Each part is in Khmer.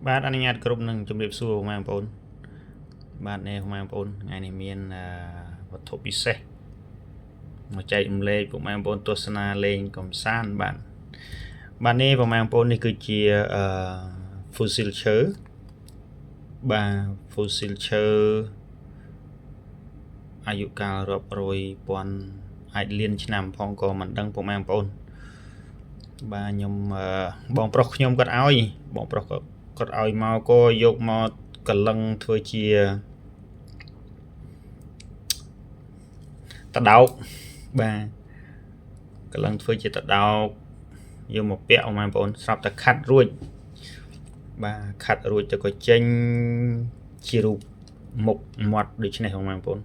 បាទអនុញ្ញាតគ្រប់នឹងជម្រាបសួរបងប្អូនបាទនេះបងប្អូនថ្ងៃនេះមានវត្ថុពិសេសមកចែករំលែកពុកម៉ែបងប្អូនទស្សនាលេងកំសាន្តបាទនេះបងប្អូននេះគឺជាfossil ឈើបាទ fossil ឈើអាយុកាលរាប់រយពាន់អាចលានឆ្នាំផងក៏មិនដឹងពុកម៉ែបងប្អូនបាទខ្ញុំបងប្រុសខ្ញុំគាត់ឲ្យបងប្រុសគាត់ឲ្យមកក៏យកមកកលឹងធ្វើជាតដោកបាទកលឹងធ្វើជាតដោកយកមកពាក់បងប្អូនស្រាប់តែខាត់រួចបាទខាត់រួចទៅក៏ចេញជារូបមុខមាត់ដូចនេះបងប្អូន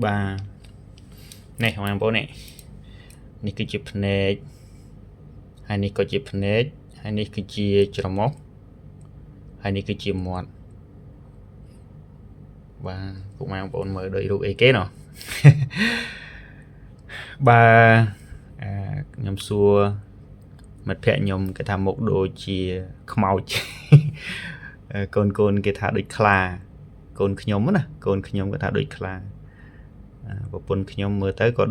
បាទនេះបងប្អូននេះគឺជាភ្នែកហើយនេះក៏ជាភ្នែកហើយនេះគឺជាច្រមុះហើយនេះគឺជាមាត់បាទពុកម៉ែបងប្អូនមើលដូចរូបអីគេណោះបាទខ្ញុំសួរមិត្តភ័ក្ដិខ្ញុំគេថាមុខដូចជាខ្មោចកូនគេថាដូចខ្លាកូនខ្ញុំណាកូនខ្ញុំគេថាដូចខ្លាប្រពន្ធខ្ញុំមើលទៅក៏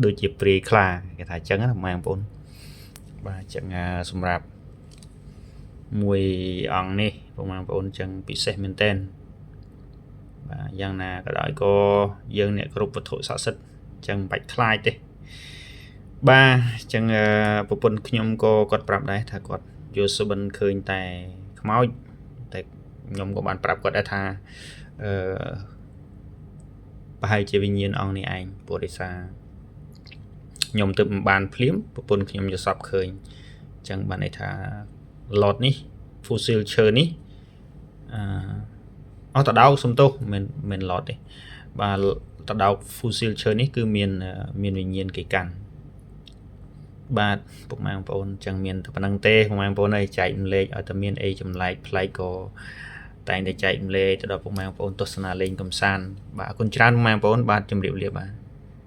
ដូចជាព្រាយខ្លាគេថាអញ្ចឹងណាបងប្អូនបាទអញ្ចឹងសម្រាប់មួយអង្គនេះបងប្អូនអញ្ចឹងពិសេសមែនតើបាទយ៉ាងណាក៏ដោយក៏យើងអ្នកគ្រប់វត្ថុស័ក្តិសិទ្ធិអញ្ចឹងមិនបាច់ខ្លាចទេបាទអញ្ចឹងប្រពន្ធខ្ញុំក៏គាត់ប្រាប់ដែរថាគាត់យល់សុបិនឃើញតែខ្មោចតែខ្ញុំក៏បានប្រាប់គាត់ដែរថាប្រហែលជាវិញ្ញាណអង្គនេះឯងព្រោះដោយសារខ្ញុំទៅមិនបានភ្លាមប្រពន្ធខ្ញុំយល់សប្តិឃើញអញ្ចឹងបានន័យថា lot នេះ fossil ឈើនេះតដោកសំទោសមិន lot ទេបាទតដោក fossil ឈើនេះគឺមានវិញ្ញាណគេកាន់បាទពុកម៉ែបងប្អូនអញ្ចឹងមានតែប៉ុណ្្នឹងទេពុកម៉ែបងប្អូនឲ្យចែករំលែកឲ្យតែមានអីចម្លែកប្លែកក៏តែងតែចែករំលែកទៅដល់ពុកម៉ែបងប្អូនទស្សនាលេងកំសាន្តបាទអរគុណច្រើនពុកម៉ែបងប្អូនបាទជម្រាបលាបាទ